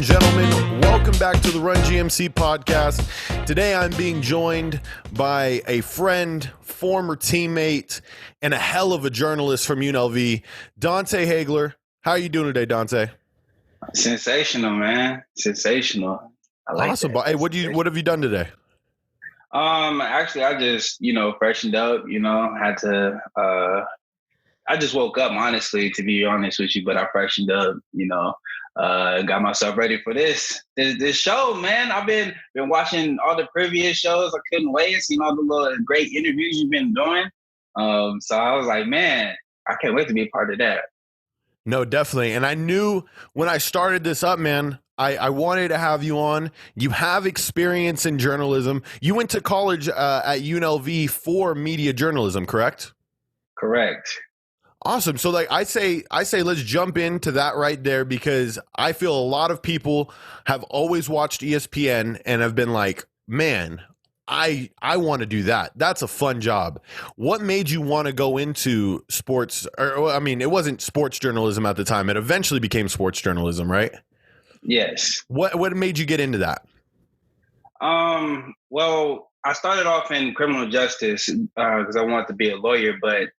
gentlemen, welcome back to the Run GMC podcast. Today I'm being joined by a friend, former teammate, and a hell of a journalist from UNLV, D'Ante Haigler. How are you doing today, D'Ante? Sensational, man. Sensational. I like awesome. that. Hey, what have you done today? Actually, I just, freshened up, had to, I just woke up, honestly, to be honest with you, but I freshened up, got myself ready for this show, man. I've been watching all the previous shows. I couldn't wait. Seen all the little great interviews you've been doing. So I was like, man, I can't wait to be a part of that. No, definitely. And I knew when I started this up, man, I wanted to have you on. You have experience in journalism. You went to college at UNLV for media journalism, correct? Correct. Awesome. So I say let's jump into that right there, because I feel a lot of people have always watched ESPN and have been like, man, I want to do that. That's a fun job. What made you want to go into sports? It wasn't sports journalism at the time. It eventually became sports journalism, right? Yes. What made you get into that? Well, I started off in criminal justice because I wanted to be a lawyer, but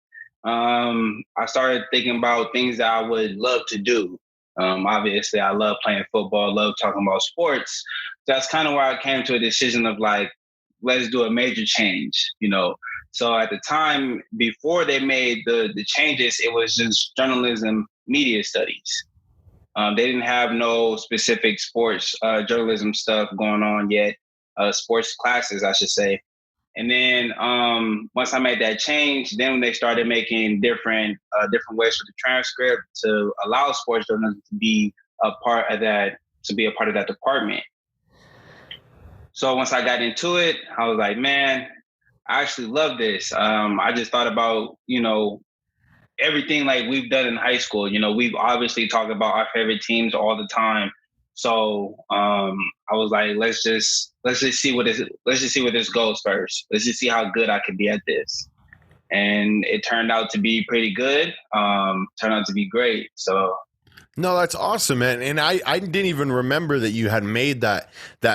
I started thinking about things that I would love to do. Obviously, I love playing football, love talking about sports. That's kind of where I came to a decision of like, let's do a major change, So at the time, before they made the changes, it was just journalism, media studies. They didn't have no specific sports journalism stuff going on yet, sports classes, I should say. And then once I made that change, then when they started making different ways for the transcript to allow sports journalism to be a part of that department. So once I got into it, I was like, man, I actually love this. I just thought about, everything like we've done in high school. We've obviously talked about our favorite teams all the time. So I was like, let's just see where this goes first. Let's just see how good I can be at this. And it turned out to be pretty good. Turned out to be great. So. No, that's awesome, man. And I didn't even remember that you had made that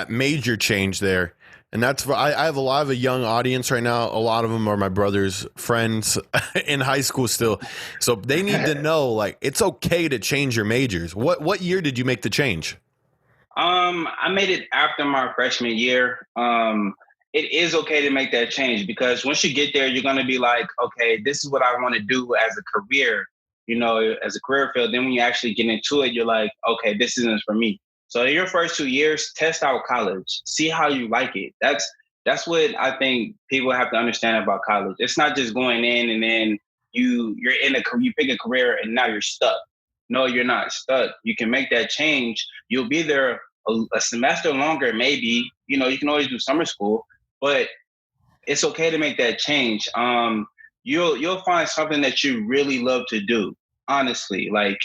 major change there. And that's I have a lot of a young audience right now. A lot of them are my brother's friends in high school still. So they need to know, like, it's okay to change your majors. What year did you make the change? I made it after my freshman year. It is okay to make that change because once you get there, you're going to be like, okay, this is what I want to do as a career, as a career field. Then when you actually get into it, you're like, okay, this isn't for me. So in your first 2 years, test out college, see how you like it. That's what I think people have to understand about college. It's not just going in and then you pick a career and now you're stuck. No, you're not stuck. You can make that change. You'll be there a semester longer, maybe. You can always do summer school, but it's okay to make that change. You'll find something that you really love to do. Honestly, like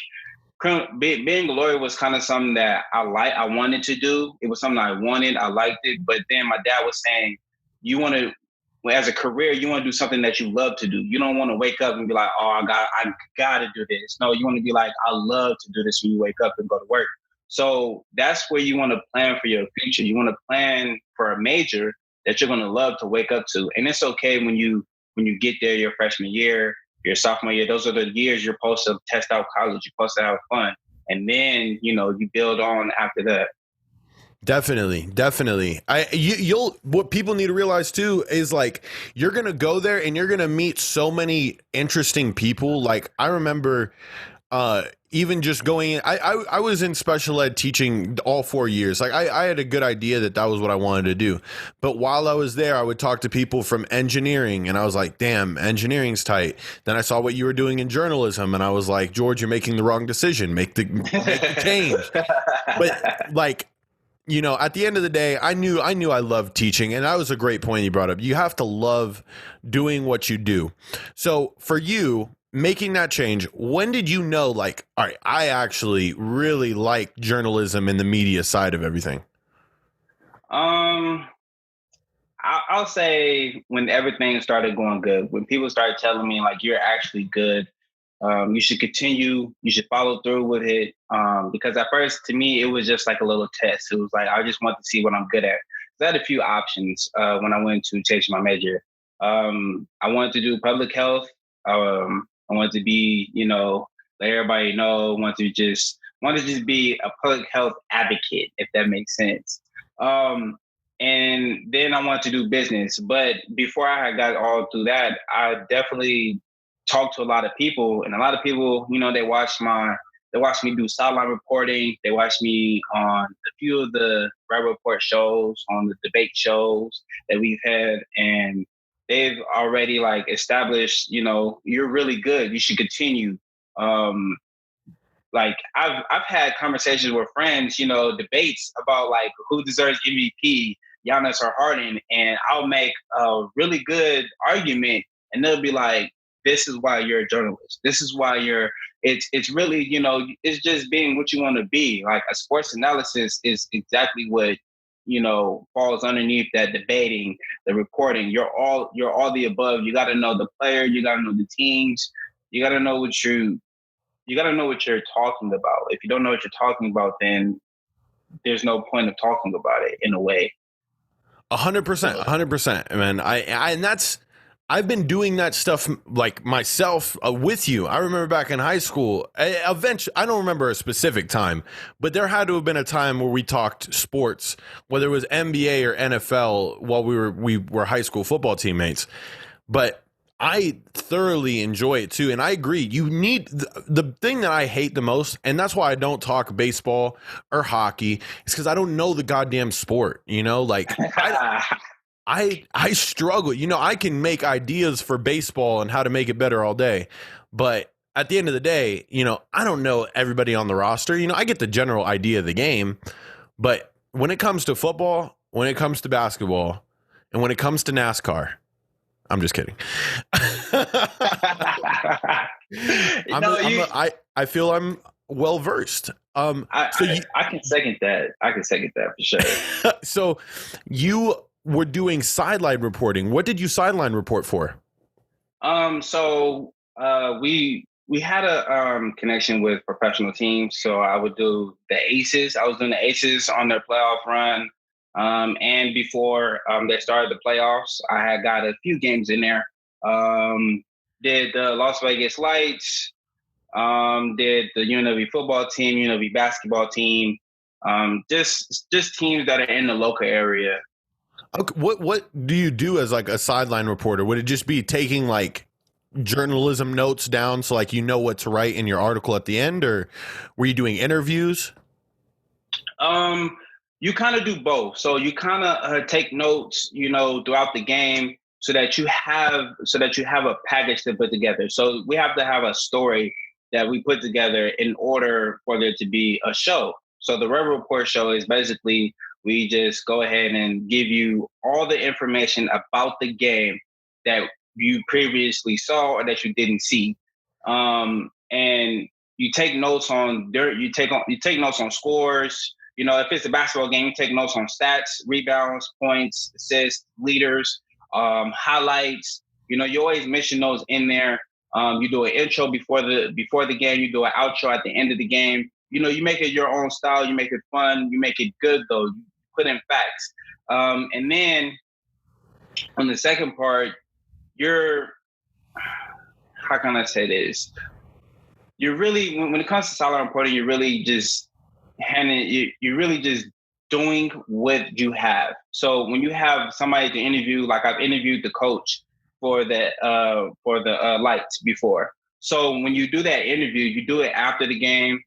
being a lawyer was kind of something that I wanted to do. It was something I wanted. I liked it. But then my dad was saying, as a career, you want to do something that you love to do. You don't want to wake up and be like, oh, I got to do this. No, you want to be like, I love to do this when you wake up and go to work. So that's where you want to plan for your future. You want to plan for a major that you're going to love to wake up to. And it's okay when you get there your freshman year, your sophomore year. Those are the years you're supposed to test out college. You're supposed to have fun. And then, you build on after that. Definitely. What people need to realize too is like, you're going to go there and you're going to meet so many interesting people. Like I remember, even just going in, I was in special ed teaching all 4 years. Like I had a good idea that was what I wanted to do. But while I was there, I would talk to people from engineering and I was like, damn, engineering's tight. Then I saw what you were doing in journalism and I was like, George, you're making the wrong decision. Make the change. But like, at the end of the day, I knew I loved teaching, and that was a great point you brought up. You have to love doing what you do. So for you, making that change, when did you know, like, all right, I actually really like journalism and the media side of everything? I'll say when everything started going good, when people started telling me like, you're actually good You should continue. You should follow through with it. Because at first, to me, it was just like a little test. It was like, I just want to see what I'm good at. So I had a few options when I went to change my major. I wanted to do public health. I wanted to be, let everybody know. Wanted to just be a public health advocate, if that makes sense. And then I wanted to do business. But before I had got all through that, I definitely talked to a lot of people, and a lot of people, they watched me do sideline reporting. They watched me on a few of the Red Report shows, on the debate shows that we've had, and they've already like established, you're really good. You should continue. Like I've had conversations with friends, debates about like who deserves MVP, Giannis or Harden, and I'll make a really good argument, and they'll be like, "This is why you're a journalist. This is why you're." It's really, it's just being what you want to be. Like a sports analysis is exactly what falls underneath that debating, the reporting. You're all the above. You got to know the player. You got to know the teams. You got to know what you're talking about. If you don't know what you're talking about, then there's no point of talking about it in a way. 100%, 100%, man. I've been doing that stuff like myself with you. I remember back in high school, eventually, I don't remember a specific time, but there had to have been a time where we talked sports, whether it was NBA or NFL, while we were high school football teammates. But I thoroughly enjoy it too. And I agree. You need the thing that I hate the most, and that's why I don't talk baseball or hockey, is because I don't know the goddamn sport, like I struggle. I can make ideas for baseball and how to make it better all day. But at the end of the day, I don't know everybody on the roster. I get the general idea of the game. But when it comes to football, when it comes to basketball, and when it comes to NASCAR, I'm just kidding. I feel I'm well versed. I can second that. I can second that for sure. So you were doing sideline reporting. What did you sideline report for? So we had a connection with professional teams. So I would do the Aces. I was doing the Aces on their playoff run. And before they started the playoffs, I had got a few games in there. Did the Las Vegas Lights, did the UNLV football team, UNLV basketball team, just teams that are in the local area. Okay, what do you do as like a sideline reporter? Would it just be taking like journalism notes down so like what to write in your article at the end, or were you doing interviews? You kind of do both. So you kind of take notes, throughout the game, so that you have a package to put together. So we have to have a story that we put together in order for there to be a show. So the Red Report show is basically, we just go ahead and give you all the information about the game that you previously saw or that you didn't see, and you take notes on notes on scores. If it's a basketball game, you take notes on stats, rebounds, points, assists, leaders, highlights. You always mention those in there. You do an intro before the game. You do an outro at the end of the game. You make it your own style. You make it fun. You make it good, though. You put in facts. And then on the second part, how can I say this? You're really, when it comes to sideline reporting, you're really just you're really just doing what you have. So when you have somebody to interview, like I've interviewed the coach for the Lights before. So when you do that interview, you do it after the game,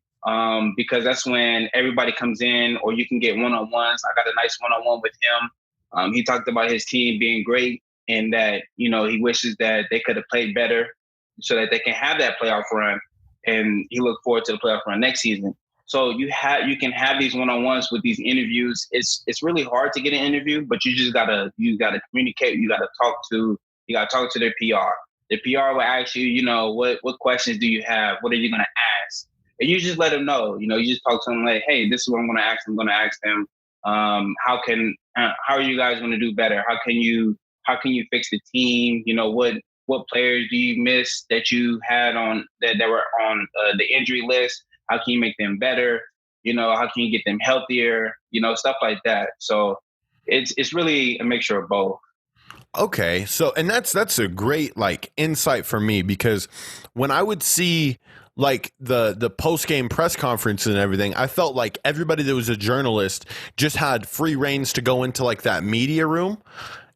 because that's when everybody comes in, or you can get one-on-ones. I got a nice one-on-one with him. He talked about his team being great, and that, he wishes that they could have played better so that they can have that playoff run. And he looked forward to the playoff run next season. So you can have these one-on-ones with these interviews. It's really hard to get an interview, but you gotta communicate. You gotta talk to their PR. The PR will ask you, what questions do you have? What are you gonna ask? And you just let them know. You just talk to them like, hey, this is what I'm gonna ask them. I'm gonna ask them, how are you guys gonna do better? How can you fix the team? What players do you miss that you had on that were on the injury list? How can you make them better? How can you get them healthier? Stuff like that. So it's really a mixture of both. Okay. So, and that's a great like insight for me, because when I would see like the post game press conference and everything, I felt like everybody that was a journalist just had free reins to go into like that media room.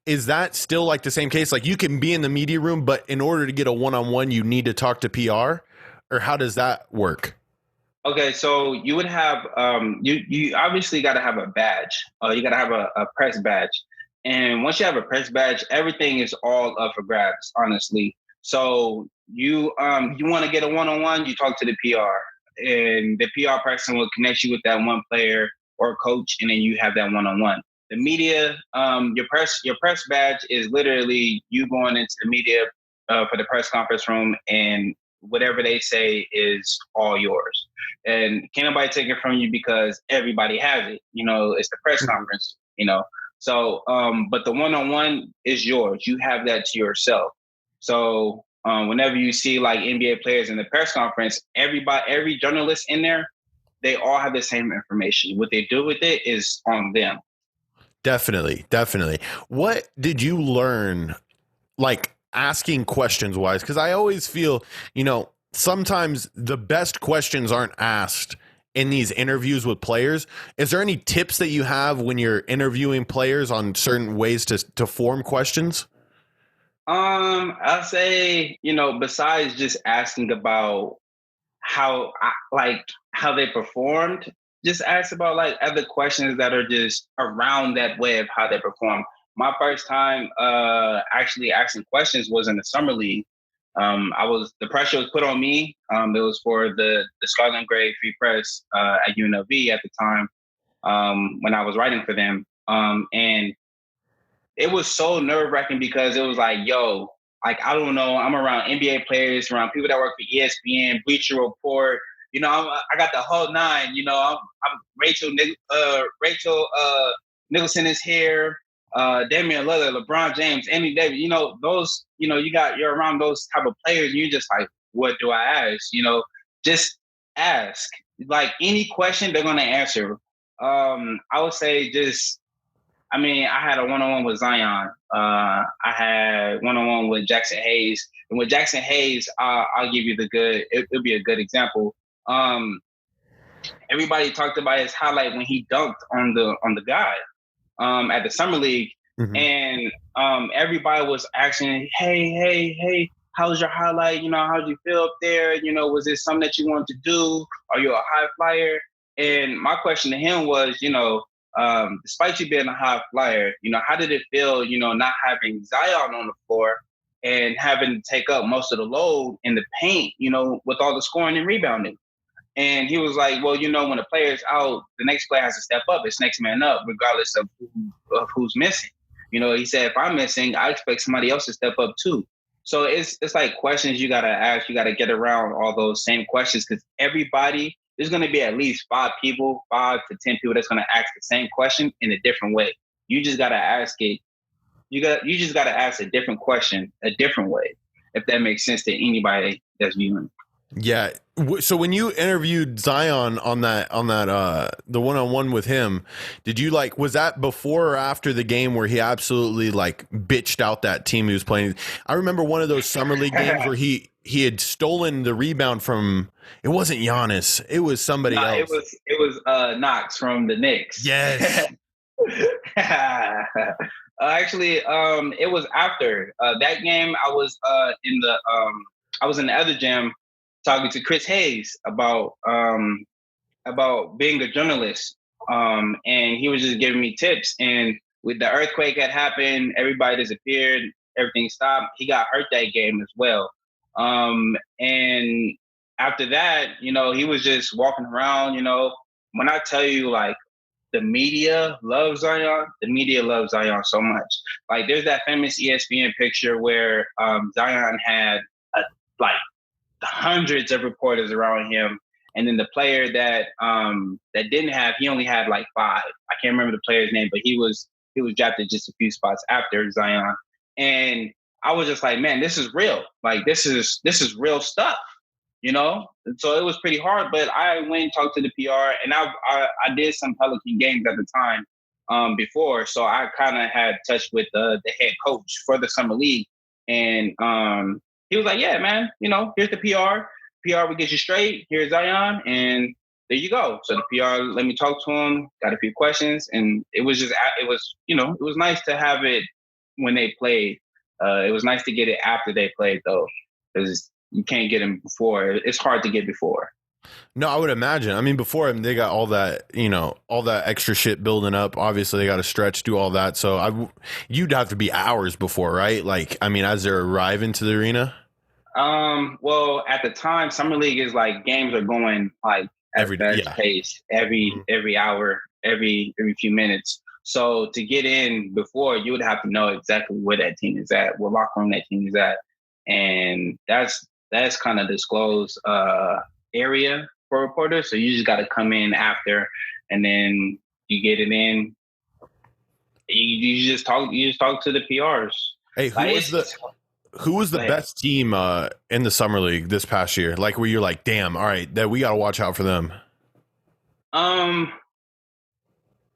Is that still like the same case? Like you can be in the media room, but in order to get a one-on-one, you need to talk to PR, or how does that work? Okay, so you would have you obviously got to have a badge. You got to have a press badge, and once you have a press badge, everything is all up for grabs. Honestly, so you want to get a one-on-one, you talk to the PR, and the PR person will connect you with that one player or coach, and then you have that one-on-one. The media, your press badge is literally you going into the media for the press conference room, and whatever they say is all yours. And can't nobody take it from you because everybody has it. It's the press conference, So, but the one-on-one is yours. You have that to yourself. So whenever you see like NBA players in the press conference, every journalist in there, they all have the same information. What they do with it is on them. Definitely. What did you learn, like asking questions wise? Because I always feel, sometimes the best questions aren't asked in these interviews with players. Is there any tips that you have when you're interviewing players on certain ways to form questions? I'll say, besides just asking about how they performed, just ask about like other questions that are just around that way of how they perform. My first time actually asking questions was in the summer league. The pressure was put on me. It was for the Scarlet and Gray Free Press at UNLV at the time when I was writing for them. And it was so nerve-wracking because it was like, yo, like, I don't know, I'm around NBA players, around people that work for ESPN, Bleacher Report. I got the whole nine. I'm Rachel Nicholson is here. Damian Lillard, LeBron James, Anthony Davis. Those. You're around those type of players, and you're just like, what do I ask? Just ask. Like any question, they're gonna answer. I would say I had a one-on-one with Zion. I had one-on-one with Jackson Hayes. And with Jackson Hayes, I'll give you it'll be a good example. Everybody talked about his highlight when he dunked on the guy at the summer league. Mm-hmm. And everybody was asking, hey, how was your highlight? How did you feel up there? Was this something that you wanted to do? Are you a high flyer? And my question to him was, despite you being a high flyer, how did it feel, not having Zion on the floor and having to take up most of the load in the paint, with all the scoring and rebounding? And he was like, well, when a player's out, the next player has to step up. It's next man up, regardless of who's missing. He said, if I'm missing, I expect somebody else to step up too. So it's like questions you got to ask. You got to get around all those same questions because there's going to be at least 5 to 10 people that's going to ask the same question in a different way. You just got to ask it. You just got to ask a different question a different way, if that makes sense to anybody that's viewing. Yeah. So when you interviewed Zion on that the one-on-one with him, did you was that before or after the game where he absolutely bitched out that team he was playing? I remember one of those summer league games where he had stolen the rebound from, it wasn't Giannis, it was somebody else. It was Knox from the Knicks. Yes. Actually, it was after that game. I was in the other gym talking to Chris Hayes about being a journalist, and he was just giving me tips. And with the earthquake had happened, everybody disappeared, everything stopped. He got hurt that game as well. And after that, he was just walking around. When I tell you, the media loves Zion. The media loves Zion so much. There's that famous ESPN picture where Zion had hundreds of reporters around him, and then the player that didn't have, he only had 5. I can't remember the player's name, but he was drafted just a few spots after Zion. And I was just like, man, this is real. Like this is real stuff, you know? And so it was pretty hard, but I went and talked to the PR, and I did some Pelican games at the time before. So I kind of had touch with the head coach for the summer league. And he was like, yeah, man, you know, here's the PR. PR will get you straight. Here's Zion. And there you go. So the PR let me talk to him, got a few questions. And it was nice to have it when they played. It was nice to get it after they played, though, because you can't get them before. It's hard to get before. No, I would imagine. I mean, before they got all that, all that extra shit building up. Obviously, they got to stretch, do all that. So you'd have to be hours before, right? Like, I mean, as they're arriving to the arena. Well, at the time, summer league is like games are going like at fast pace every hour, every few minutes. So to get in before, you would have to know exactly where that team is at, what locker room that team is at, and that's kind of disclosed area for reporters. So you just got to come in after, and then you get it in. You just talk to the PRs. Hey, who was the best team in the summer league this past year? Like where you're like, damn, all right, that we got to watch out for them.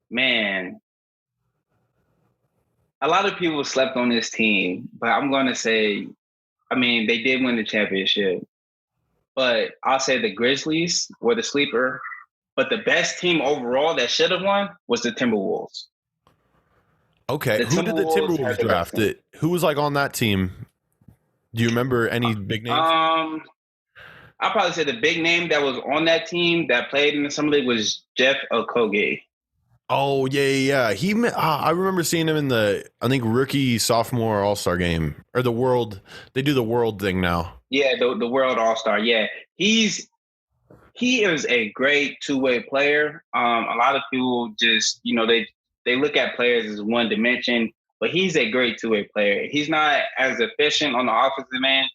Man, a lot of people slept on this team, but I'm going to say, I mean, they did win the championship, but I'll say the Grizzlies were the sleeper, but the best team overall that should have won was the Timberwolves. Okay. Who did the Timberwolves draft? Who was like on that team? Do you remember any big names? I'll probably say the big name that was on that team that played in the summer league was Jeff Okogie. Oh yeah. I remember seeing him in the rookie sophomore AllStar game or the World. They do the World thing now. Yeah, the World AllStar. Yeah, he is a great two-way player. A lot of people just they look at players as one dimension, but he's a great two-way player. He's not as efficient on the offensive end,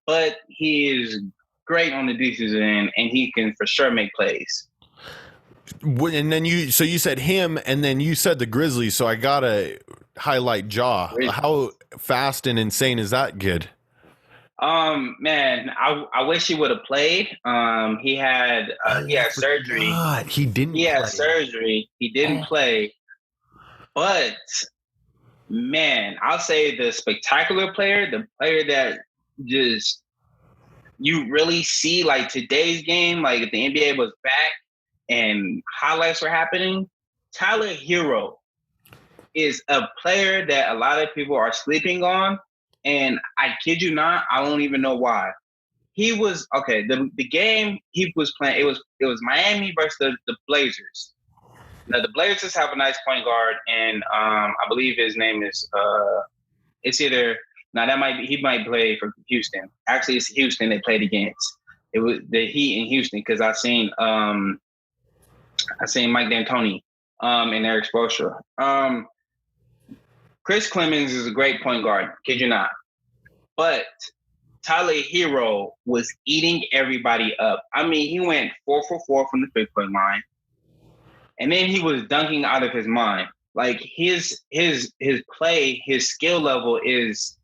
but he is great on the defensive end, and he can for sure make plays. And then you said him, and then you said the Grizzlies, so I gotta highlight Ja. How fast and insane is that kid? Man, I wish he would have played. He had surgery. He didn't. He had surgery. He didn't play. But man, I'll say the spectacular player, the player that just you really see like today's game, like if the NBA was back and highlights were happening, Tyler Herro is a player that a lot of people are sleeping on. And I kid you not, I don't even know why. He was the game he was playing, it was Miami versus the Blazers. Now the Blazers have a nice point guard, and I believe his name is it's either he might play for Houston. Actually, it's Houston they played against. It was the Heat in Houston because I seen Mike D'Antoni in their exposure. Chris Clemens is a great point guard, kid you not. But Tyler Herro was eating everybody up. I mean, he went 4 for 4 from the 3-point line. And then he was dunking out of his mind. Like his play, his skill level is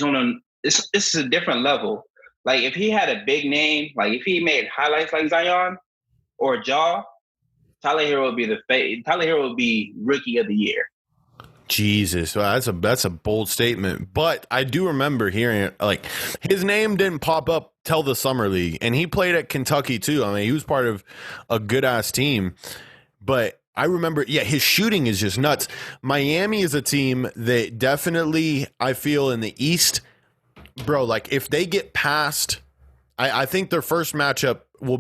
on it's a different level. Like if he had a big name, like if he made highlights like Zion or Ja, Tyler Herro would be rookie of the year. Jesus, well, that's a bold statement. But I do remember hearing it, like his name didn't pop up till the summer league, and he played at Kentucky too. I mean, he was part of a good ass team. But I remember, his shooting is just nuts. Miami is a team that definitely, I feel in the East, bro, like if they get past, I think their first matchup it'll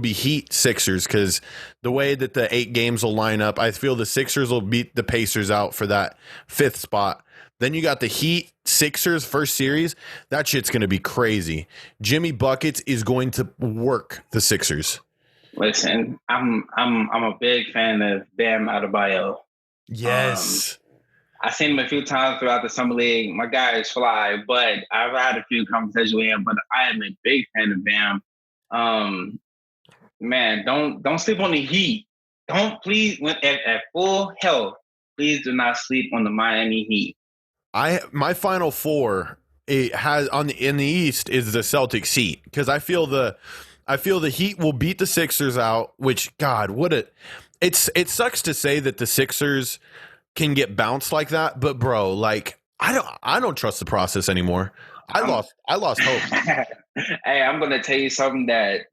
be Heat Sixers, because the way that the 8 games will line up, I feel the Sixers will beat the Pacers out for that 5th spot. Then you got the Heat Sixers first series. That shit's going to be crazy. Jimmy Buckets is going to work the Sixers. Listen, I'm a big fan of Bam Adebayo. Yes. I've seen him a few times throughout the summer league. My guy is fly, but I've had a few conversations with him. But I am a big fan of Bam. Man, don't sleep on the Heat. Don't please, at full health, please do not sleep on the Miami Heat. My final four it has in the East is the Celtics Heat, because I feel the Heat will beat the Sixers out, which God, it sucks to say that the Sixers can get bounced like that, but bro, like I don't trust the process anymore. I lost hope. Hey, I'm gonna tell you something that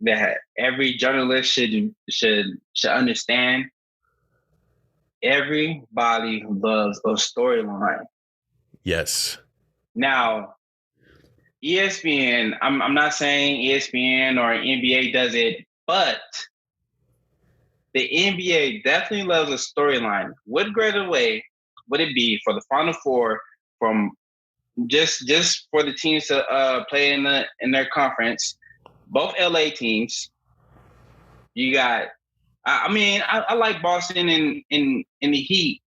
every journalist should understand. Everybody loves a storyline. Yes. Now, ESPN, I'm not saying ESPN or NBA does it, but the NBA definitely loves a storyline. What greater way would it be for the Final Four from just for the teams to play in their conference, both LA teams? You got, I like Boston in the Heat,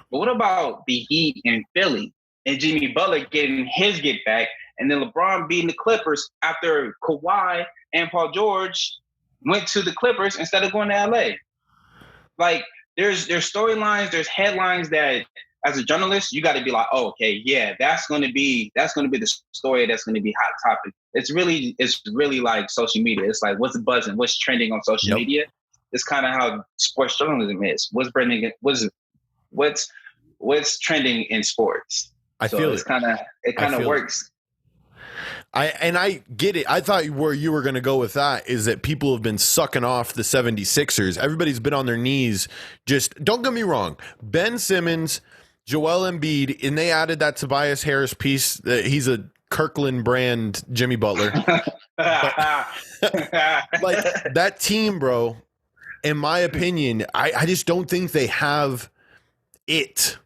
but what about the Heat in Philly and Jimmy Butler getting his get back, and then LeBron beating the Clippers after Kawhi and Paul George went to the Clippers instead of going to LA? Like, there's storylines, there's headlines that, as a journalist, you got to be like, oh, okay, yeah, that's going to be the story that's going to be hot topic. It's really like social media. It's like, what's buzzing, what's trending on social media. It's kind of how sports journalism is. What's trending? What's trending in sports? I feel it kind of works. I get it. I thought where you were going to go with that is that people have been sucking off the 76ers. Everybody's been on their knees. Just don't get me wrong. Ben Simmons, Joel Embiid, and they added that Tobias Harris piece. He's a Kirkland brand Jimmy Butler. But, like that team, bro, in my opinion, I just don't think they have it.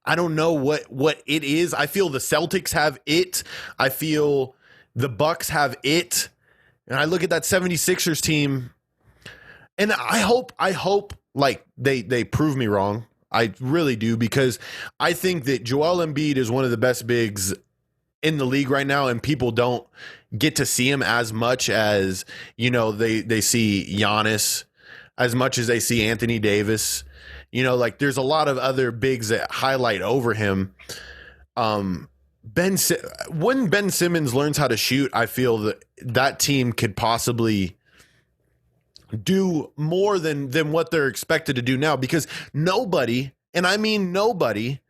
I don't know what it is. I feel the Celtics have it. I feel the Bucks have it. And I look at that 76ers team, and I hope like they prove me wrong. I really do, because I think that Joel Embiid is one of the best bigs in the league right now, and people don't get to see him as much as, they see Giannis, as much as they see Anthony Davis. Like there's a lot of other bigs that highlight over him. When Ben Simmons learns how to shoot, I feel that team could possibly do more than what they're expected to do now, because nobody, and I mean nobody,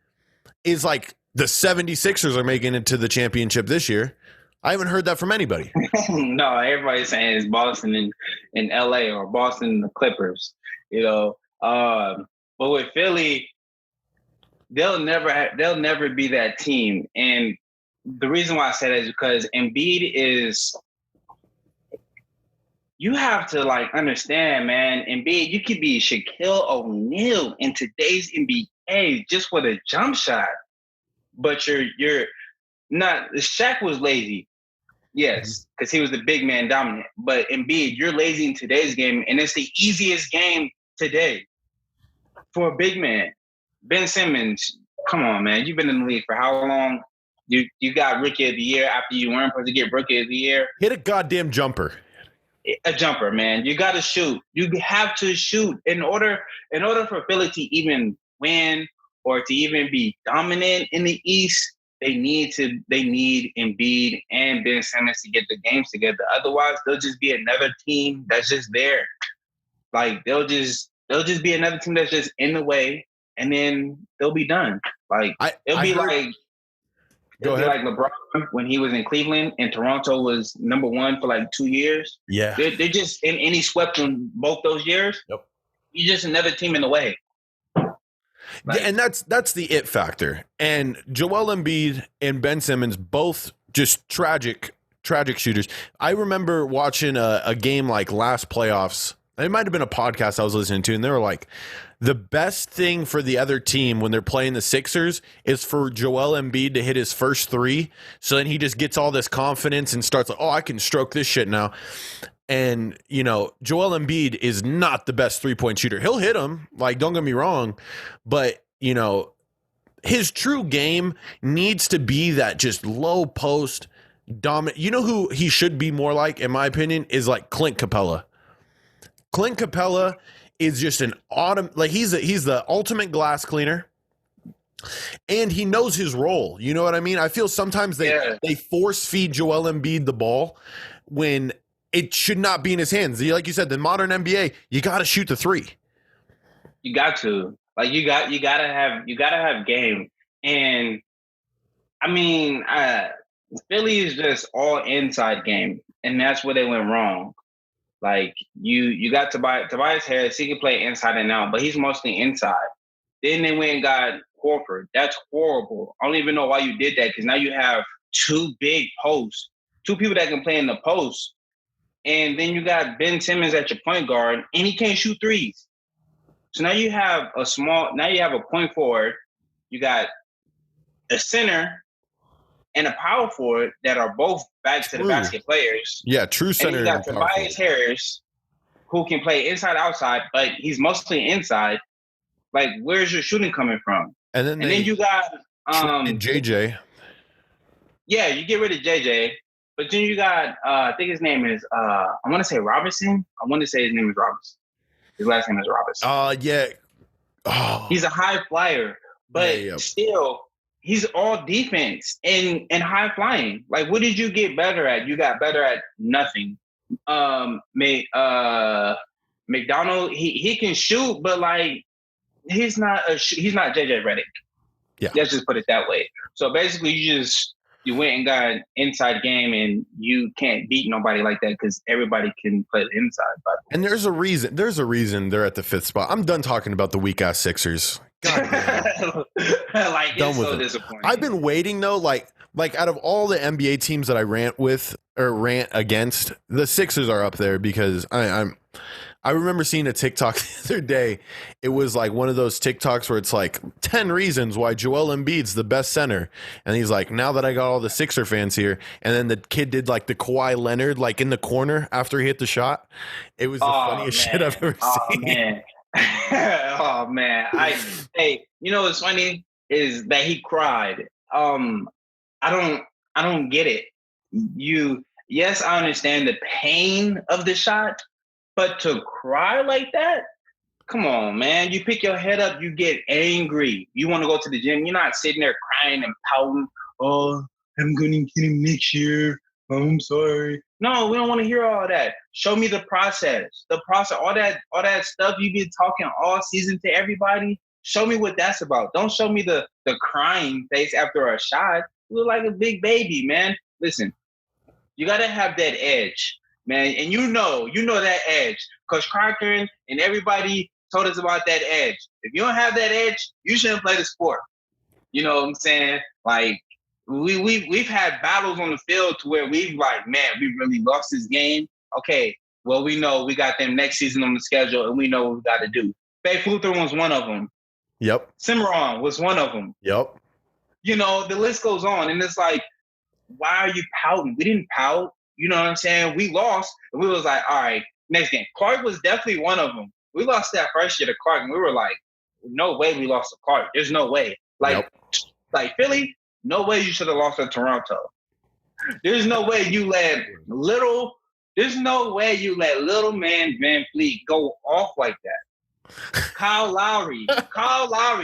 is like the 76ers are making it to the championship this year. I haven't heard that from anybody. No, everybody's saying it's Boston and LA, or Boston and the Clippers, but with Philly, they'll never be that team. And the reason why I say that is because Embiid is, you have to understand, man, Embiid, you could be Shaquille O'Neal in today's NBA just with a jump shot. But you're not, Shaq was lazy. Yes, because he was the big man dominant. But Embiid, you're lazy in today's game, and it's the easiest game today for a big man. Ben Simmons, come on, man. You've been in the league for how long? You got Rookie of the Year after you weren't supposed to get Rookie of the Year. Hit a goddamn jumper. A jumper, man. You got to shoot. You have to shoot in order for Philly to even win or to even be dominant in the East. They need Embiid and Ben Simmons to get the games together. Otherwise, they'll just be another team that's just there. Like they'll just be another team that's just in the way, and then they'll be done. Like it'll be like LeBron when he was in Cleveland and Toronto was number one for like 2 years. Yeah, they're just and he swept them both those years. Yep, you're just another team in the way. And that's the it factor. And Joel Embiid and Ben Simmons, both just tragic shooters. I remember watching a game like last playoffs. It might have been a podcast I was listening to, and they were like, the best thing for the other team when they're playing the Sixers is for Joel Embiid to hit his first three, so then he just gets all this confidence and starts like, oh, I can stroke this shit now. And, Joel Embiid is not the best three-point shooter. He'll hit them, don't get me wrong, but, his true game needs to be that just low post dominant. You know who he should be more like, in my opinion, is like Clint Capella. Clint Capella is just an he's the ultimate glass cleaner. And he knows his role. You know what I mean? I feel sometimes they force feed Joel Embiid the ball when it should not be in his hands. Like you said, the modern NBA, you got to shoot the three. You got to. Like you gotta have game. And I mean, Philly is just all inside game, and that's where they went wrong. Like you got Tobias Harris, he can play inside and out, but he's mostly inside. Then they went and got Horford. That's horrible. I don't even know why you did that, because now you have two big posts, two people that can play in the post, and then you got Ben Simmons at your point guard, and he can't shoot threes. So now you have a point forward, you got a center and a power forward that are both back to the basket players. Yeah, true center. And you got Tobias Harris, who can play inside, outside, but he's mostly inside. Like, where's your shooting coming from? And then you got JJ. Yeah, you get rid of JJ, but then you got I think his name is I want to say Robinson. I want to say his name is Robinson. His last name is Robinson. Yeah. Oh. He's a high flyer, but still, he's all defense and high flying. Like, what did you get better at? You got better at nothing. McDonald, he can shoot, but like he's not JJ Redick. Yeah, let's just put it that way. So basically, you went and got an inside game, and you can't beat nobody like that because everybody can play the inside. And there's a reason. They're at the 5th spot. I'm done talking about the weak ass Sixers. God damn. Like, it's so disappointing. I've been waiting though, like out of all the NBA teams that I rant against, the Sixers are up there because I remember seeing a TikTok the other day. It was like one of those TikToks where it's like 10 reasons why Joel Embiid's the best center. And he's like, now that I got all the Sixer fans here. And then the kid did like the Kawhi Leonard, like in the corner after he hit the shot. It was the funniest shit I've ever seen. Man. Oh man. Hey, you know what's funny is that he cried. I don't get it. Yes, I understand the pain of the shot. But to cry like that, come on, man. You pick your head up, you get angry. You want to go to the gym. You're not sitting there crying and pouting. Oh, I'm going to get him next year. I'm sorry. No, we don't want to hear all that. Show me the process. All that stuff you've been talking all season to everybody. Show me what that's about. Don't show me the crying face after a shot. You look like a big baby, man. Listen, you got to have that edge. Man, and you know that edge. Coach Crocker and everybody told us about that edge. If you don't have that edge, you shouldn't play the sport. You know what I'm saying? Like, we've had battles on the field to where we've like, man, we really lost this game. Okay, well, we know we got them next season on the schedule, and we know what we got to do. Faye Luther was one of them. Yep. Cimarron was one of them. Yep. You know, the list goes on, and it's like, why are you pouting? We didn't pout. You know what I'm saying? We lost, and we was like, all right, next game. Clark was definitely one of them. We lost that first year to Clark, and we were like, no way we lost to Clark. There's no way. Like Philly, no way you should have lost to Toronto. There's no way you let little man Van Fleet go off like that. Kyle Lowry.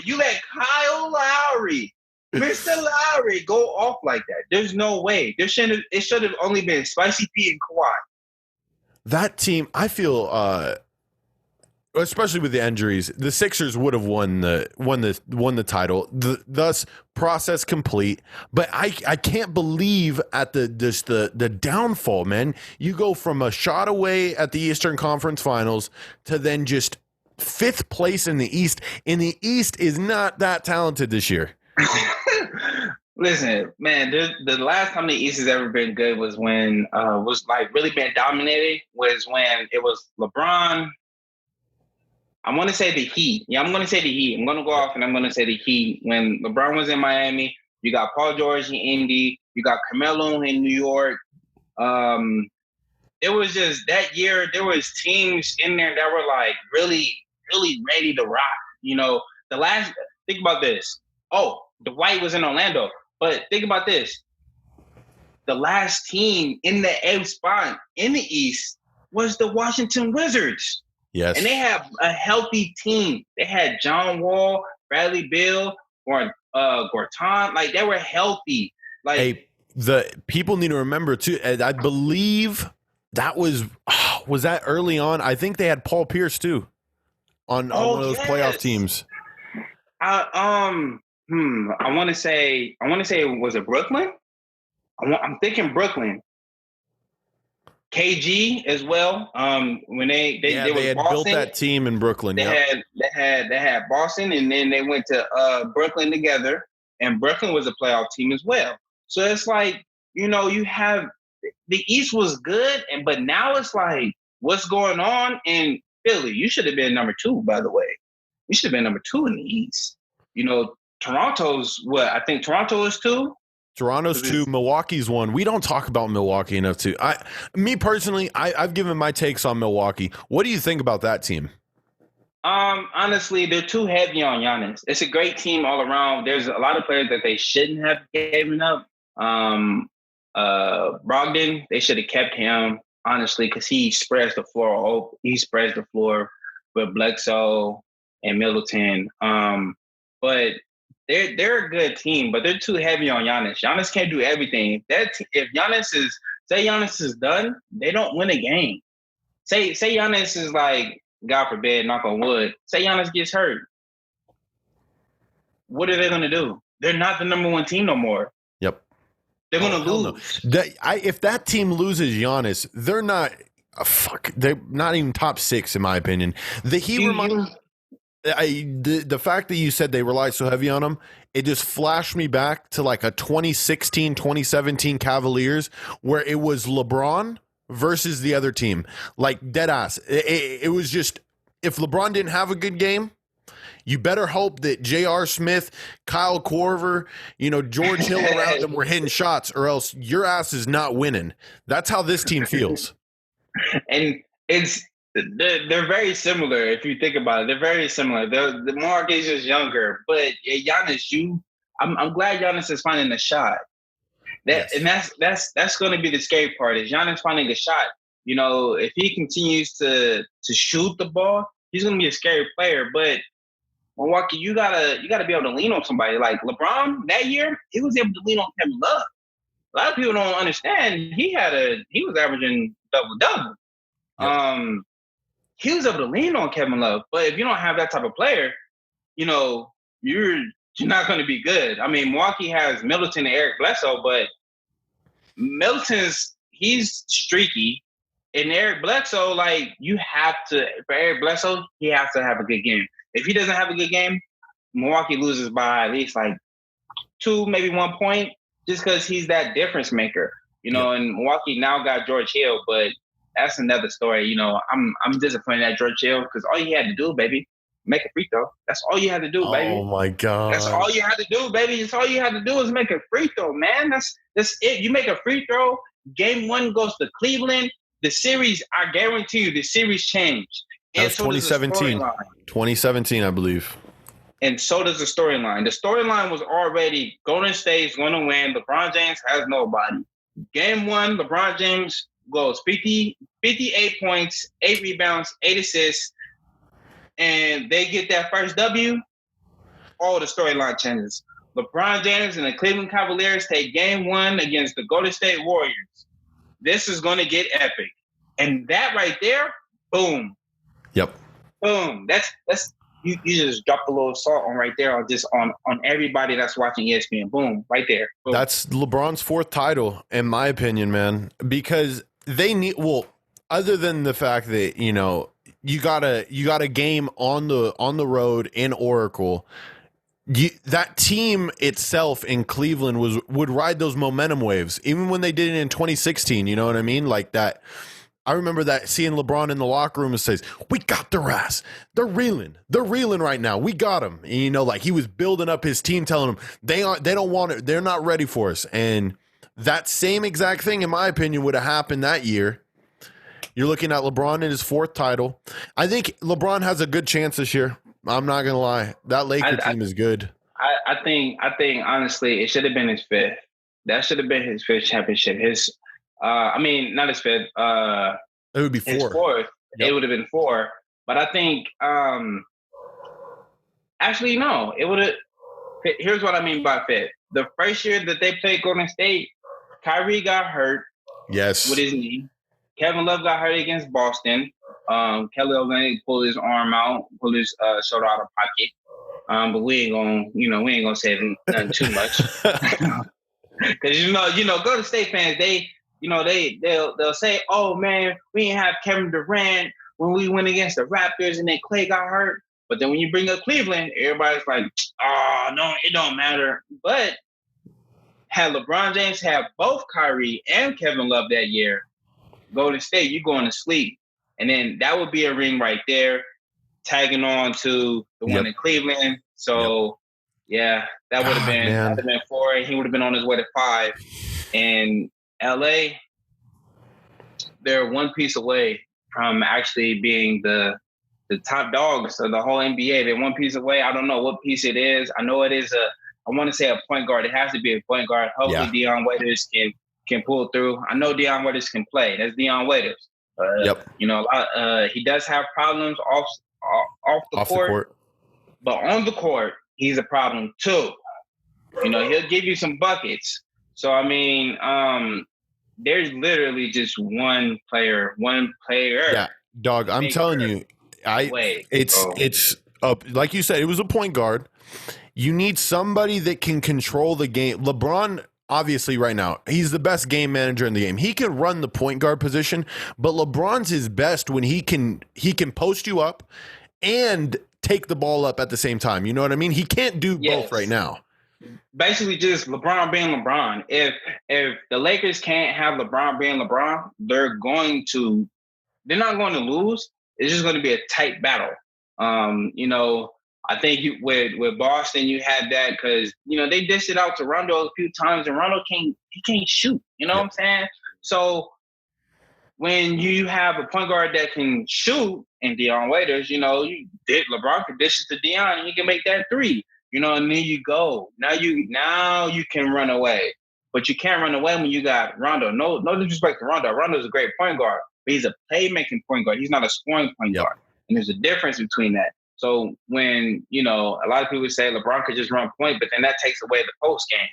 You let Kyle Lowry, Mr. Lowry, go off like that. There's no way. It should have only been Spicy P and Kawhi. That team, I feel, especially with the injuries, the Sixers would have won the title. Thus, process complete. But I can't believe at the downfall, man. You go from a shot away at the Eastern Conference Finals to then just 5th place in the East. And the East is not that talented this year. Listen, man, the last time the East has ever been good was when was like really been dominated was when it was LeBron. I want to say the Heat. Yeah, I'm going to say the Heat. I'm going to go off and I'm going to say the Heat. When LeBron was in Miami, you got Paul George in Indy, you got Carmelo in New York. It was just that year. There was teams in there that were like really, really ready to rock. You know, think about this. Oh, Dwight was in Orlando. But think about this. The last team in the 8th spot in the East was the Washington Wizards. Yes. And they have a healthy team. They had John Wall, Bradley Beal, Gorton, like they were healthy. Like, hey, the people need to remember too. And I believe that was that early on. I think they had Paul Pierce too on one of those playoff teams. I want to say, was it Brooklyn? I'm thinking Brooklyn. KG as well. When they had Boston, built that team in Brooklyn. They had Boston, and then they went to Brooklyn together, and Brooklyn was a playoff team as well. So it's like, you have the East was good, but now it's like, what's going on in Philly? You should have been number 2, by the way. You should have been number 2 in the East. Toronto's what? I think Toronto is 2. Toronto's 2, Milwaukee's 1. We don't talk about Milwaukee enough too. Me personally, I've given my takes on Milwaukee. What do you think about that team? Honestly, they're too heavy on Giannis. It's a great team all around. There's a lot of players that they shouldn't have given up. Brogdon, they should have kept him, honestly, because he spreads the floor. He spreads the floor with Bledsoe and Middleton. But they're a good team, but they're too heavy on Giannis. Giannis can't do everything. If Giannis is done, they don't win a game. Say Giannis is like, God forbid, knock on wood. Say Giannis gets hurt. What are they going to do? They're not the number 1 team no more. Yep. They're going to lose. No. If that team loses Giannis, they're not. They're not even top 6 in my opinion. The fact that you said they rely so heavy on him, it just flashed me back to like a 2016, 2017 Cavaliers where it was LeBron versus the other team. Like, dead ass. It was just, if LeBron didn't have a good game, you better hope that J.R. Smith, Kyle Korver, George Hill around them were hitting shots, or else your ass is not winning. That's how this team feels. And they're very similar if you think about it. They're very similar. The Milwaukee is just younger, but Giannis, I'm glad Giannis is finding a shot. And that's going to be the scary part, is Giannis finding a shot. If he continues to shoot the ball, he's going to be a scary player. But Milwaukee, you gotta be able to lean on somebody. Like LeBron that year, he was able to lean on Kevin Love. A lot of people don't understand. He was averaging double-double. Yep. He was able to lean on Kevin Love. But if you don't have that type of player, you're not going to be good. I mean, Milwaukee has Middleton and Eric Bledsoe, but he's streaky. And Eric Bledsoe, for Eric Bledsoe, he has to have a good game. If he doesn't have a good game, Milwaukee loses by at least 2, maybe 1 point, just because he's that difference maker. And Milwaukee now got George Hill, but that's another story. I'm disappointed at George Hill, because all he had to do, baby, make a free throw. That's all you had to do, baby. Oh my God. That's all you had to do, baby. That's all you had to do is make a free throw, man. That's it. You make a free throw, game 1 goes to Cleveland. The series, I guarantee you, the series changed. That was 2017. 2017, I believe. And so does the storyline. The storyline was already Golden State's going to win. LeBron James has nobody. Game 1, LeBron James goes 58 points, 8 rebounds, 8 assists, and they get that first W. All the storyline changes. LeBron James and the Cleveland Cavaliers take game 1 against the Golden State Warriors. This is going to get epic. And that right there, boom. Yep. Boom. That's you just dropped a little salt on right there on everybody that's watching ESPN. Boom, right there. Boom. That's LeBron's 4th title, in my opinion, man. Because they need, other than the fact that, you got a game on the road in Oracle. That team itself in Cleveland would ride those momentum waves, even when they did it in 2016. You know what I mean? Like that. I remember that, seeing LeBron in the locker room and says, "We got their ass. They're reeling right now. We got them." And, he was building up his team, telling them they don't want it. They're not ready for us. And that same exact thing, in my opinion, would have happened that year. You're looking at LeBron in his 4th title. I think LeBron has a good chance this year. I'm not gonna lie. That Laker team is good. I think honestly, it should have been his 5th. That should have been his 5th championship. Not his 5th. It would be 4. His 4th. Yep. It would have been 4. But I think, actually, no. It would have. here's what I mean by fit. The first year that they played Golden State, Kyrie got hurt Yes. with his knee. Kevin Love got hurt against Boston. Kelly Olynyk pulled his arm out, pulled his shoulder out of pocket. But we ain't gonna say nothing too much. Because Golden State fans, they'll say, "Oh man, we didn't have Kevin Durant when we went against the Raptors, and then Clay got hurt." But then when you bring up Cleveland, everybody's like, "Oh no, it don't matter." But had LeBron James had both Kyrie and Kevin Love that year, Golden State, you going to sleep, and then that would be a ring right there, tagging on to the one in Cleveland. So. Yeah, that would have been 4, and he would have been on his way to 5. And LA, they're one piece away from actually being the top dogs of the whole NBA. They're one piece away. I don't know what piece it is. I know it is I want to say a point guard. It has to be a point guard. Hopefully Dion Waiters can pull through. I know Dion Waiters can play. That's Dion Waiters. He does have problems off the court, but on the court, he's a problem too. He'll give you some buckets. So I mean, there's literally just one player. Yeah, dog. I'm telling you, it's like you said, it was a point guard. You need somebody that can control the game. LeBron, obviously, right now, he's the best game manager in the game. He can run the point guard position, but LeBron's his best when he can post you up and take the ball up at the same time. You know what I mean? He can't do both right now. Basically, just LeBron being LeBron. If the Lakers can't have LeBron being LeBron, they're not going to lose. It's just going to be a tight battle. I think with Boston, you had that because they dished it out to Rondo a few times, and Rondo can't shoot. You know what I'm saying? So when you have a point guard that can shoot and Dion Waiters, LeBron can dish it to Dion and he can make that 3. And then you go. Now you can run away. But you can't run away when you got Rondo. No disrespect to Rondo. Rondo's a great point guard, but he's a playmaking point guard. He's not a scoring point guard. And there's a difference between that. So when, a lot of people say LeBron could just run point, but then that takes away the post game.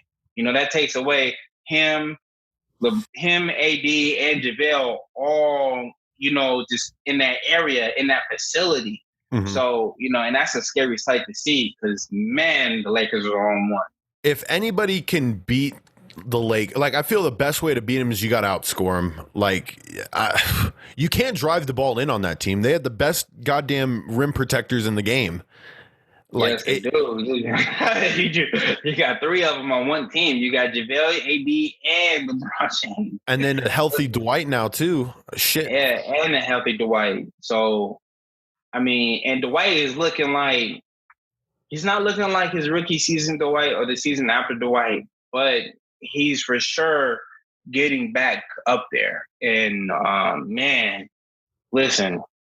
That takes away him, AD, and JaVale all, just in that area, in that facility. Mm-hmm. So, and that's a scary sight to see because, man, the Lakers are on one. If anybody can beat the Lake, I feel the best way to beat him is you got to outscore him. You can't drive the ball in on that team. They had the best goddamn rim protectors in the game. Yes, they do. You got 3 of them on one team. You got JaVale, AD, and LeBron James. And then a healthy Dwight now, too. Shit. Yeah, and a healthy Dwight. So, I mean, and Dwight is looking like – he's not looking like his rookie season Dwight or the season after Dwight, but he's for sure getting back up there. And, man, listen –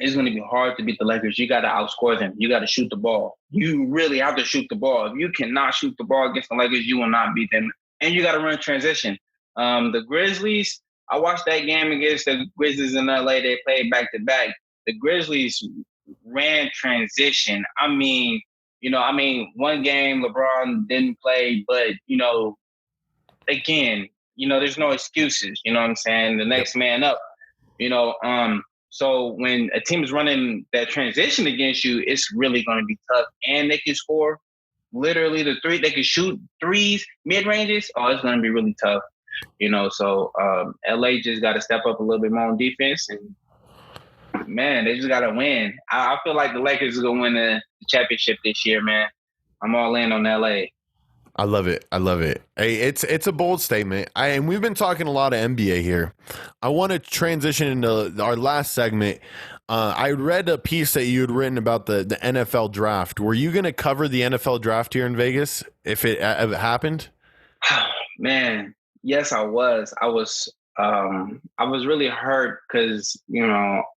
it's going to be hard to beat the Lakers. You got to outscore them. You got to shoot the ball. You really have to shoot the ball. If you cannot shoot the ball against the Lakers, you will not beat them. And you got to run transition. The Grizzlies, I watched that game against the Grizzlies in LA. They played back-to-back. The Grizzlies ran transition. I mean, one game LeBron didn't play, but, again, there's no excuses. You know what I'm saying? The next man up, So when a team is running that transition against you, it's really going to be tough. And they can score literally they can shoot threes, mid-ranges. Oh, it's going to be really tough. So LA just got to step up a little bit more on defense. And, man, they just got to win. I feel like the Lakers are going to win the championship this year, man. I'm all in on LA. I love it. Hey, it's a bold statement. And we've been talking a lot of NBA here. I want to transition into our last segment. I read a piece that you had written about the NFL draft. Were you going to cover the NFL draft here in Vegas if it happened? Man, yes, I was. I was really hurt because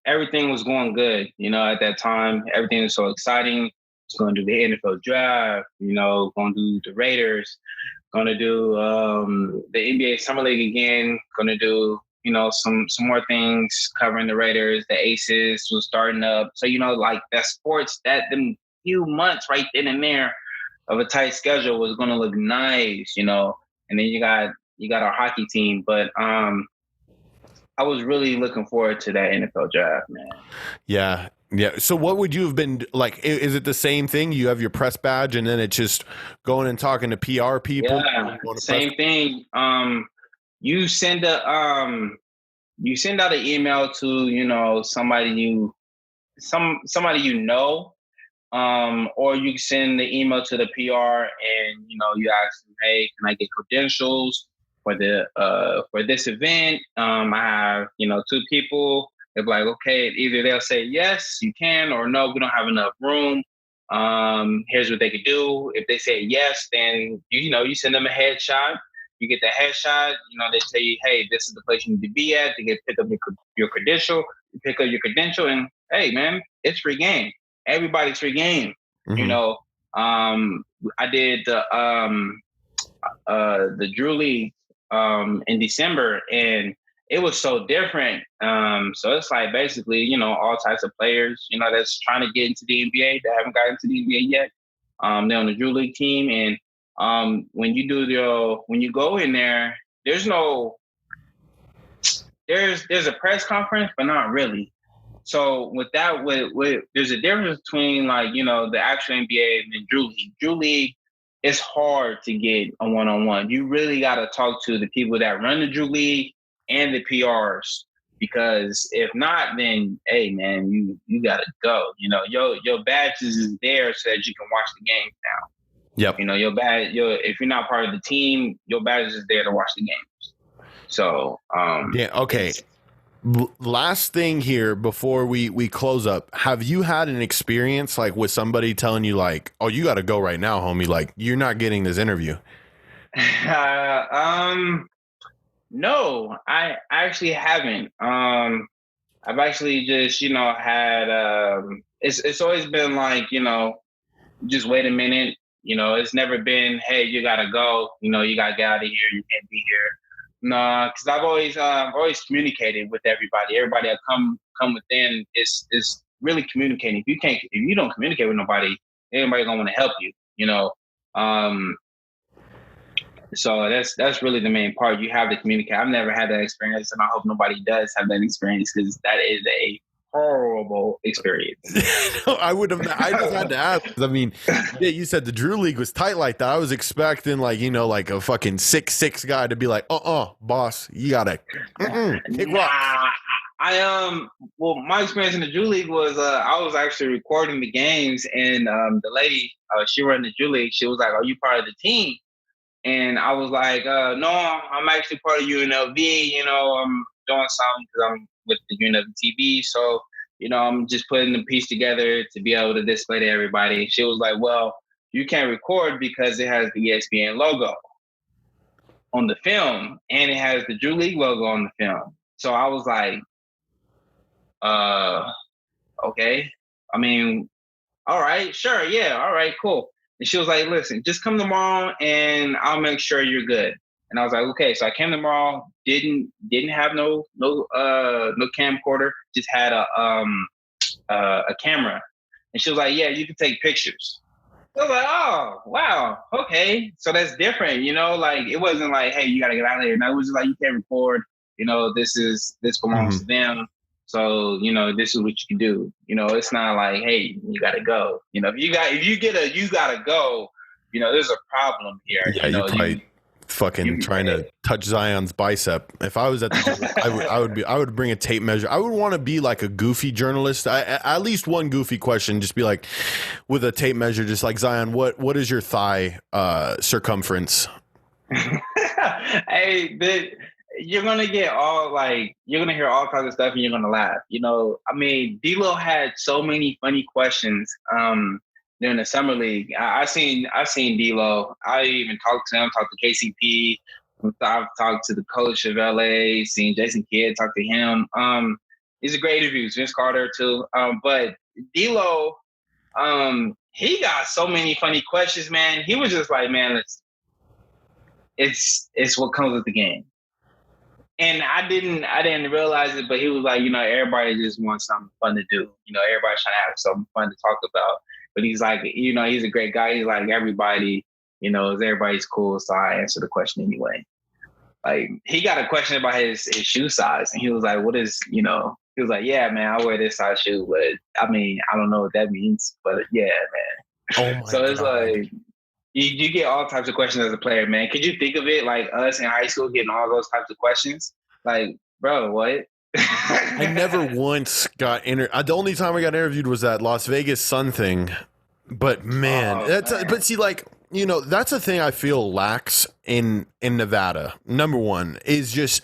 everything was going good. At that time, everything was so exciting. Going to do the NFL draft, going to do the Raiders, going to do the NBA Summer League again, going to do, some more things covering the Raiders, the Aces was starting up. So, that sports, them few months right then and there, of a tight schedule was going to look nice, you know. And then you got our hockey team, but I was really looking forward to that NFL draft, man. Yeah. Yeah. So what would you have been like? Is it the same thing? You have your press badge and then it's just going and talking to PR people? Yeah, same thing. You send you send out an email to, you know, somebody you know, or you send the email to the PR and, you know, you ask them, hey, can I get credentials for for this event? I have, you know, 2 people. They're like, okay, either they'll say yes, you can, or no, we don't have enough room. Here's what they could do. If they say yes, then you know, you send them a headshot. You get the headshot. You know, they tell you, hey, this is the place you need to be at to pick up your credential. You pick up your credential, and hey, man, it's free game. Everybody's free game. Mm-hmm. You know, I did the Drew League in December, and it was so different. So it's like basically, you know, all types of players, you know, that's trying to get into the NBA that haven't gotten into the NBA yet. They're on the Drew League team, and when you go in there, there's a press conference, but not really. So with that, there's a difference between, like, you know, the actual NBA and the Drew League. Drew League, it's hard to get a one-on-one. You really got to talk to the people that run the Drew League and the PRs, because if not, then hey, man, you got to go. You know, your badges is there so that you can watch the game now. Yep. You know, if you're not part of the team, your badge is there to watch the games. So yeah, okay. Last thing here before we close up, have you had an experience like with somebody telling you like, oh, you got to go right now, homie, like you're not getting this interview? No, I actually haven't. I've actually just, you know, had it's always been like, you know, just wait a minute. You know, it's never been, hey, you gotta go. You know, you gotta get out of here. You can't be here. No, because I've always communicated with everybody. Everybody that come within is really communicating. If you don't communicate with nobody, anybody gonna want to help you. You know, so that's really the main part. You have to communicate. I've never had that experience, and I hope nobody does have that experience, because that is a horrible experience. No, I just had to ask. I mean, yeah, you said the Drew League was tight like that. I was expecting, like, you know, like a fucking 6'6" guy to be like, boss, you gotta kick rock. Well, my experience in the Drew League was I was actually recording the games, and the lady, she ran the Drew League. She was like, "Are you part of the team?" And I was like, "No, I'm actually part of UNLV. You know, I'm doing something because I'm with the UNLV TV. So, you know, I'm just putting the piece together to be able to display to everybody." She was like, "Well, you can't record because it has the ESPN logo on the film, and it has the Drew League logo on the film." So I was like, okay. I mean, all right, sure, yeah, all right, cool. And she was like, "Listen, just come tomorrow and I'll make sure you're good." And I was like, okay. So I came tomorrow, didn't have no camcorder, just had a camera. And she was like, "Yeah, you can take pictures." I was like, "Oh, wow, okay." So that's different, you know, like it wasn't like, "Hey, you gotta get out of here." No, it was just like, you can't record, you know, this belongs to them. So, you know, this is what you can do. You know, it's not like, "Hey, you got to go." You know, if you got to go, you know, there's a problem here. Yeah, you know, you're probably fucking trying to touch Zion's bicep. If I was at the I would bring a tape measure. I would want to be like a goofy journalist. At least one goofy question, just be like with a tape measure, just like, "Zion, what is your thigh circumference?" Hey, you're gonna hear all kinds of stuff, and you're gonna laugh. You know, I mean, D'Lo had so many funny questions during the summer league. I seen D'Lo. I even talked to him, talked to KCP. I've talked to the coach of LA. Seen Jason Kidd, talked to him. These are great interviews. Vince Carter too. But D'Lo, he got so many funny questions, man. He was just like, "Man, it's what comes with the game." And I didn't realize it, but he was like, you know, everybody just wants something fun to do. You know, everybody's trying to have something fun to talk about. but he's like, he's a great guy. He's like everybody, everybody's cool. So I answered the question anyway. Like he got a question about his shoe size, and he was like, "What is?" He was like, "Yeah, man, I wear this size shoe, but I mean, I don't know what that means, but yeah, man." Oh my So it's God. like you get all types of questions as a player, man. Could you think of it like us in high school getting all those types of questions? Like, bro, what? I never once got the only time I got interviewed was that Las Vegas Sun thing. But man, but see, like, that's a thing I feel lacks in Nevada. Number one is just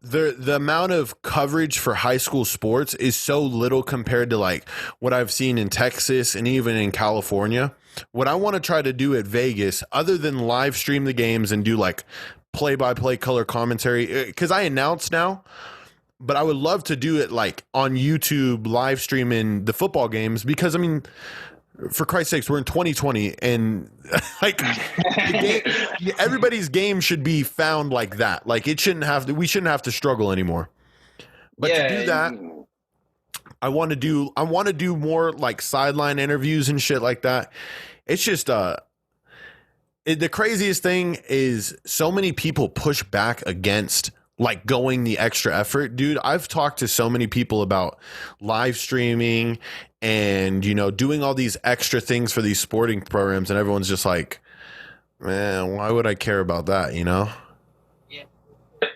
the amount of coverage for high school sports is so little compared to like what I've seen in Texas and even in California. What I want to try to do at Vegas, other than live stream the games and do like play-by-play color commentary, because I announce now, but I would love to do it like on YouTube live streaming the football games, because I mean, for Christ's sakes, we're in 2020, and like everybody's game should be found like that. Like we shouldn't have to struggle anymore. But to do that, I want to do more like sideline interviews and shit like that. It's just the craziest thing is so many people push back against like going the extra effort. Dude, I've talked to so many people about live streaming and, doing all these extra things for these sporting programs, and everyone's just like, man, why would I care about that, Yeah.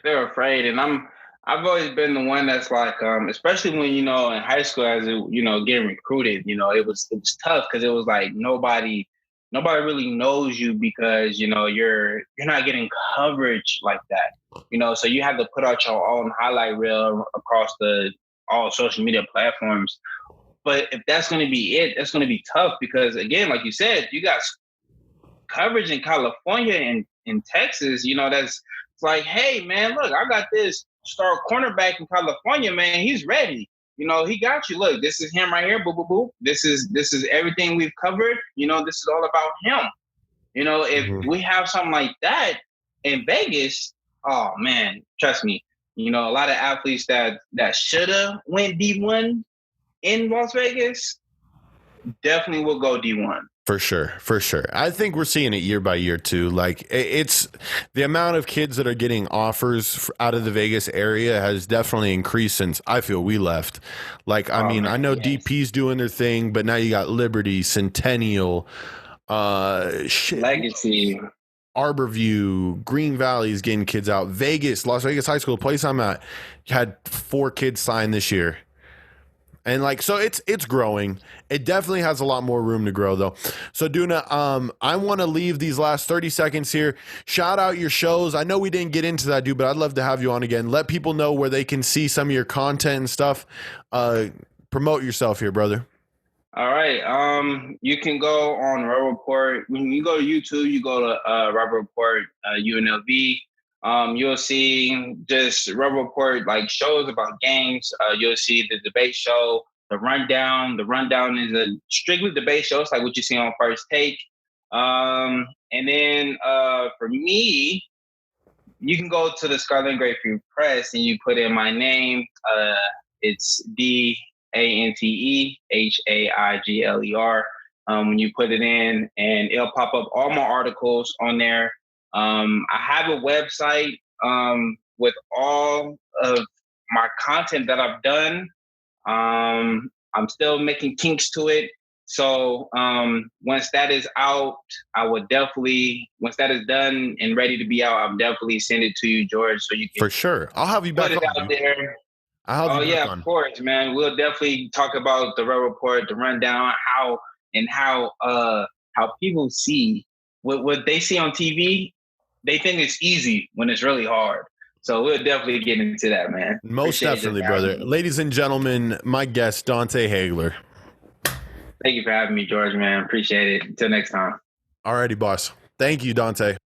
They're afraid, and I've always been the one that's like, especially when, in high school, as getting recruited, it was tough, because it was like nobody really knows you, because, you're not getting coverage like that, so you have to put out your own highlight reel across all social media platforms. But if that's going to be it, that's going to be tough, because again, like you said, you got coverage in California and in Texas, it's like, hey man, look, I got this star cornerback in California, man. He's ready. He got you. Look, this is him right here. Boop, boop, boop. This is everything we've covered. This is all about him. If we have something like that in Vegas, oh man, trust me. A lot of athletes that shoulda went D1 in Las Vegas definitely will go D1. For sure. I think we're seeing it year by year too. Like it's the amount of kids that are getting offers out of the Vegas area has definitely increased since I feel we left. Like, I mean, I know DP's doing their thing, but now you got Liberty, Centennial, Legacy, Arborview, Green Valley is getting kids out. Vegas, Las Vegas High School, the place I'm at, had 4 kids signed this year. And like, so it's growing. It definitely has a lot more room to grow though. So Duna, I want to leave these last 30 seconds here. Shout out your shows. I know we didn't get into that, dude, but I'd love to have you on again. Let people know where they can see some of your content and stuff. Promote yourself here, brother. All right. You can go on Rebel Report. When you go to YouTube, you go to Rebel Report UNLV. You'll see just Rebel Report like shows about games. You'll see the debate show, the rundown. The rundown is a strictly debate show. It's like what you see on First Take. And then for me, you can go to the Scarlet and Grapefruit Press and you put in my name. It's DAnte Haigler. When you put it in, and it'll pop up all my articles on there. I have a website with all of my content that I've done. I'm still making kinks to it. So once that is out, once that is done and ready to be out, I'll definitely send it to you, George, so you can. For sure. I'll have you back put it out there. Of course, man. We'll definitely talk about the Red Report, the rundown, how people see what they see on TV. They think it's easy when it's really hard. So we'll definitely get into that, man. Most definitely, brother. Ladies and gentlemen, my guest, D'Ante Haigler. Thank you for having me, George, man. Appreciate it. Until next time. Alrighty, boss. Thank you, D'Ante.